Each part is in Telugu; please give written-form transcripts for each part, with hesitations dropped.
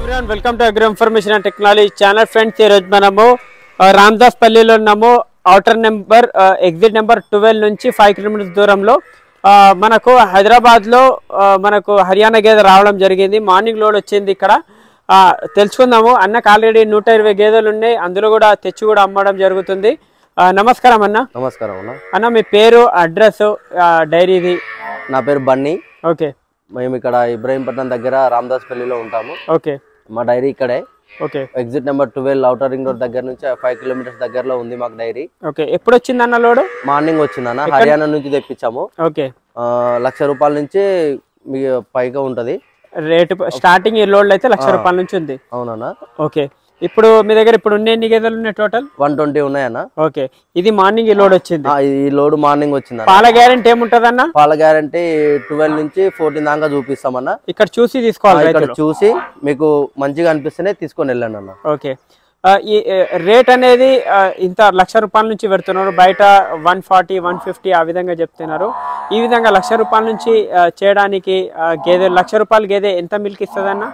Everyone welcome to agro information and technology channel friends मनमु रामदास पल्लीलो उन्नामु औटर नंबर एग्जिट नंबर 12 నుంచి 5 కిలోమీటర్ల దూరంలో మనకు హైదరాబాద్ లో మనకు హర్యానా గేదె రావడం జరిగింది మార్నింగ్ లోడ్ వచ్చింది ఇక్కడ తెలుసుకుందాము అన్నకు ఆల్రెడీ 120 గేదెలు ఉన్నాయి అందులో కూడా తెచ్చి కూడా అమ్మడం జరుగుతుంది నమస్కారం అన్న నమస్కారం అన్న అన్న మీ పేరు అడ్రస్ డైరీది నా పేరు బన్నీ ఓకే మేము ఇక్కడ ఇబ్రహీంపట్నం దగ్గర రామదాస్ పల్లిలో ఉంటాము ఓకే మా డైరీ ఇక్కడే okay exit number 12 outer ring road దగ్గర నుంచి 5 కిలోమీటర్స్ దగ్గరలో ఉంది మాకు డైరీ ఓకే ఎప్పుడు వచ్చింది అన్న లోడ్ మార్నింగ్ వచ్చిందన్న హర్యానా నుంచి తెప్పించాము ఓకే ₹1,00,000 నుంచి పైగా ఉంటది రేట్ స్టార్టింగ్ ఈ లోడ్ అయితే ₹1,00,000 నుంచి ఉంది అవునన్నా ఓకే ఇప్పుడు మీ దగ్గర ఇప్పుడు ఎన్ని గేదెలు ఉన్నాయి టోటల్ 120 ఉన్నాయన్న ఓకే ఇది మార్నింగ్ ఈ లోడ్ వచ్చింది ఈ లోడ్ మార్నింగ్ వచ్చింది పాల గ్యారెంటీ ఏముంటదన్న పాల గ్యారెంటీ 12 నుంచి 14 దాకా చూపిస్తామన్న ఇక్కడ చూసి తీసుకోవాలి ఇక్కడ చూసి మీకు మంచిగా అనిపిస్తేనే తీసుకొని వెళ్ళండి అన్న ఓకే ఈ రేట్ అనేది ఇంత ₹1,00,000 నుంచి పెడుతున్నారు బయట 140 150 ఆ విధంగా చెప్తున్నారు ఈ విధంగా ₹1,00,000 నుంచి చేయడానికి గేదె ₹1,00,000 గేదె ఎంత మిల్క్ ఇస్తుందన్న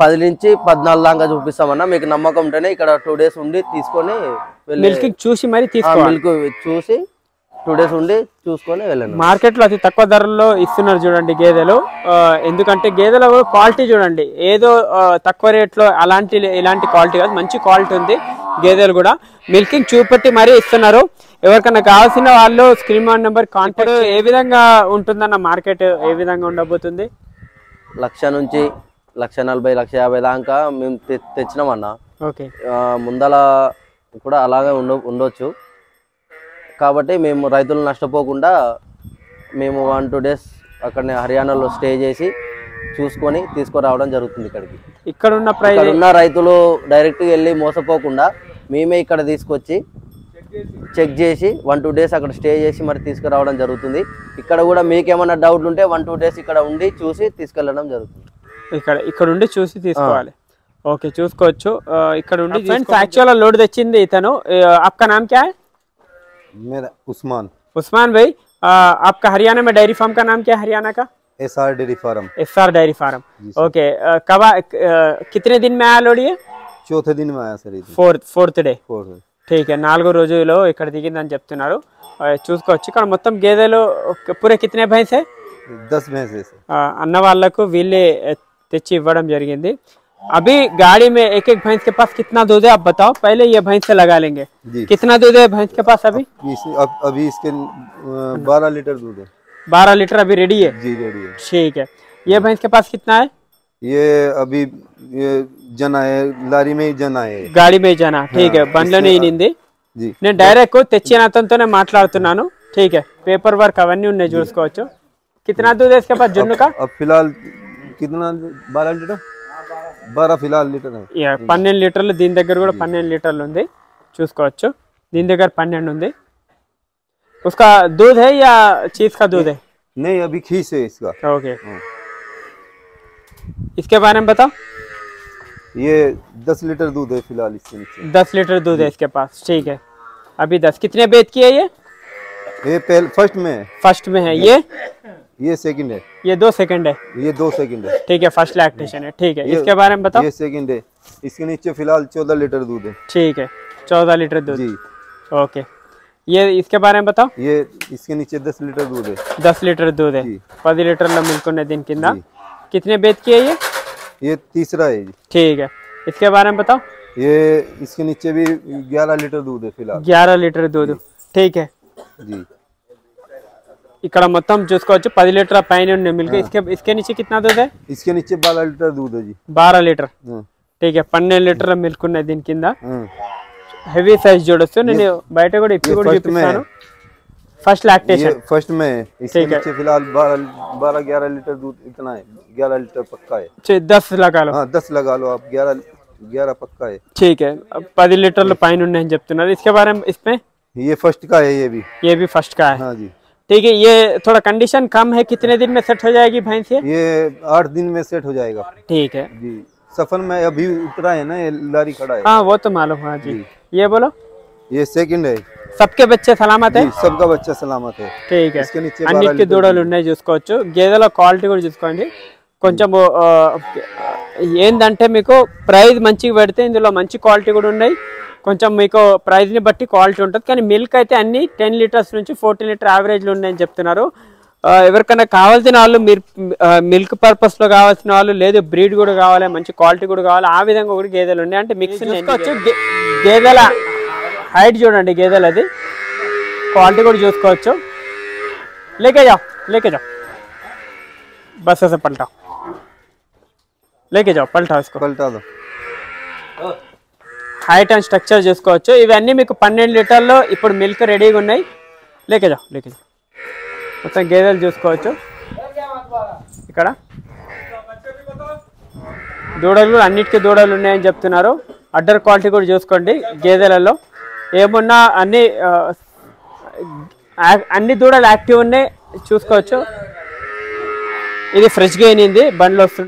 10 నుంచి 14 దాకా చూపిస్తామన్నా మీకు నమ్మకం ఉంటేనే ఇక్కడ 2 డేస్ ఉండి తీసుకొని మిల్క్ చూసి మరి తీసుకోవాలి మిల్క్ చూసి 2 డేస్ ఉండి చూసుకొని వెళ్ళండి మార్కెట్ లో అతి తక్కువ ధరల్లో ఇస్తున్నారు చూడండి గేదెలు ఎందుకంటే గేదెల క్వాలిటీ చూడండి ఏదో తక్కువ రేట్లో ఇలాంటి క్వాలిటీ కాదు మంచి క్వాలిటీ ఉంది గేదెలు కూడా మిల్కింగ్ చూపెట్టి మరీ ఇస్తున్నారు ఎవరికైనా కావాల్సిన వాళ్ళు స్క్రీన్ నెంబర్ కాంటాక్ట్ ఏ విధంగా ఉంటుందన్న మార్కెట్ ఏ విధంగా ఉండబోతుంది 1,00,000 నుంచి 1,40,000 1,50,000 దాకా మేము తెచ్చినామన్నా ఓకే ముందల కూడా అలాగే ఉండొచ్చు కాబట్టి మేము రైతులు నష్టపోకుండా మేము 1-2 డేస్ అక్కడనే హర్యానాలో స్టే చేసి చూసుకొని తీసుకురావడం జరుగుతుంది ఇక్కడికి ఇక్కడ ఉన్న రైతులు డైరెక్ట్గా వెళ్ళి మోసపోకుండా మేమే ఇక్కడ తీసుకొచ్చి చెక్ చేసి 1-2 డేస్ అక్కడ స్టే చేసి మరి తీసుకురావడం జరుగుతుంది ఇక్కడ కూడా మీకు ఏమైనా డౌట్లు ఉంటే 1-2 డేస్ ఇక్కడ ఉండి చూసి తీసుకెళ్ళడం జరుగుతుంది ఇక్కడ ఉండి చూసి తీసుకోవాలి ఓకే చూసుకోవచ్చు ఇక్కడ ఉండి ఫ్రెండ్స్ యాక్చువల్ లోడ్ తెచ్చింది ఇతను आपका नाम क्या है मेरा उस्मान भाई आपका हरियाणा में डेयरी फार्म का नाम क्या है हरियाणा का SR डेयरी फार्म ओके कब कितने दिन में आया लोड ये चौथे दिन में आया सर फोर्थ डे ठीक है 4వ రోజులో ఇక్కడ దిగిందని చెప్తున్నారు చూసుకోవచ్చు ఇక్కడ మొత్తం గేదెలు పూరే कितने भैंस है 10 भैंस है అన్న వాళ్ళకు వీళ్ళే తెచ్చి ఇవ్వడం జరిగింది अभी गाड़ी में एक भैंस के पास कितना दूध है आप बताओ पहले ये भैंस से लगा लेंगे कितना दूध है भैंस के पास अभी इसके 12 लीटर दूध है 12 लीटर अभी रेडी है जी रेडी है ठीक है ये भैंस के पास कितना है ये अभी जना है लारी में ही जना है गाड़ी में जना ठीक है బండ్లోనే ఇనింది నేను డైరెక్ట్ తెచ్చిన అతనితోనే మాట్లాడుతున్నాను ठीक है पेपर वर्क అవన్నీ ఉన్నాయి చూసుకోవచ్చు कितना दूध है इसके पास जुन्नू का अब फिलहाल कितना 12 फिलहाल लीटर है 12 లీటర్లు దీని దగ్గర కూడా 12 లీటర్లు ఉంది చూసుకోవచ్చు దీని దగ్గర 12 ఉంది उसका दूध है या चीज का दूध है नहीं अभी खीस है इसका ओके इसके बारे में बताओ ये 10 लीटर दूध है फिलहाल इसके नीचे 10 लीटर दूध है इसके पास ठीक है अभी 10 कितने बेच की है ये पहले फर्स्ट में है ये सेकंड है ये 2 सेकंड है ये 2 सेकंड है ठीक है फर्स्ट लैक्टेशन है ठीक है इसके बारे में बताओ ये सेकंड है इसके नीचे फिलहाल 14 लीटर दूध है ठीक है 14 लीटर दूध जी ओके ये इसके बारे में बताओ ये इसके नीचे 10 लीटर दूध है 10 लीटर दूध है 10 लीटर मिल्क दिन किंद कितने बेच की है ये तीसरा है ठीक है इसके बारे में बताओ ये इसके नीचे भी 11 लीटर दूध है फिलहाल 11 लीटर दूध ठीक है जी ఇక్కడ మొత్తం చూసుకోవచ్చు 10 లీటర్ పైన ఉన్న మిల్క్ इसके नीचे कितना दूध है इसके नीचे 12 लीटर दूध है जी 12 లీటర్ ठीक है 12 లీటర్ మిల్క్ ఉన్న దీని కింద హెవీ సైజ్ చూడొచ్చు నేను బయట కూడా ఇప్పుడు కూడా చూపిస్తాను फर्स्ट लैक्टेशन फर्स्ट में इसके नीचे फिलहाल 12-11 लीटर दूध इतना है 11 लीटर पक्का है 10 लगा लो 10 लगा लो आप 11 पक्का है ठीक है 10 లీటర్లు పైన ఉన్నాయని చెప్తున్నారు इसके बारे में इसमें ये फर्स्ट का है ये भी फर्स्ट का है हाँ जी ठीक है ये थोड़ा कंडीशन कम है कितने दिन में सेट हो जाएगी भैंस ये 8 दिन में सेट हो जाएगा ठीक है जी सफर में अभी उतरा है ना ये लारी खड़ा है हाँ वो तो मालूम हाँ जी ये बोलो ये सेकंड है सबके बच्चे सलामत है सबका बच्चा सलामत है ठीक है इसके नीचे అన్నిటికి దూడలు ఉన్నాయి చూసుకోవచ్చు గేదెల క్వాలిటీ కూడా చూసుకోండి కొంచెము ఏంటంటే మీకు ప్రైస్ మంచిగా పెడితే ఇందులో మంచి క్వాలిటీ కూడా ఉన్నాయి. కొంచెం మీకు ప్రైస్ని బట్టి క్వాలిటీ ఉంటుంది. కానీ మిల్క్ అయితే అన్ని 10 లీటర్స్ నుంచి 14 లీటర్ యావరేజ్లో ఉన్నాయని చెప్తున్నారు. ఎవరికైనా కావాల్సిన వాళ్ళు మీరు మిల్క్ పర్పస్లో కావాల్సిన వాళ్ళు, లేదు బ్రీడ్ కూడా కావాలి, మంచి క్వాలిటీ కూడా కావాలి, ఆ విధంగా కూడా గేదెలు ఉన్నాయి. అంటే మిక్స్ చూసుకోవచ్చు. గేదెల హైట్ చూడండి, గేదెలది క్వాలిటీ కూడా చూసుకోవచ్చు. లేకే जाओ बस ऐसे पलटा लेके जाओ पलटा इसको पलटा दो. హైట్ అండ్ స్ట్రక్చర్ చూసుకోవచ్చు. ఇవన్నీ మీకు 12 లీటర్లో ఇప్పుడు మిల్క్ రెడీగా ఉన్నాయి. లేకే జాओ మొత్తం గేదెలు చూసుకోవచ్చు. ఇక్కడ దూడలు అన్నిటికీ దూడలు ఉన్నాయని చెప్తున్నారు. అడ్డర్ క్వాలిటీ కూడా చూసుకోండి. గేదెలలో ఏమున్నా అన్ని దూడలు యాక్టివ్ ఉన్నాయి చూసుకోవచ్చు. ఇది ఫ్రెష్గా అయినది బండ్లో వస్తుంది.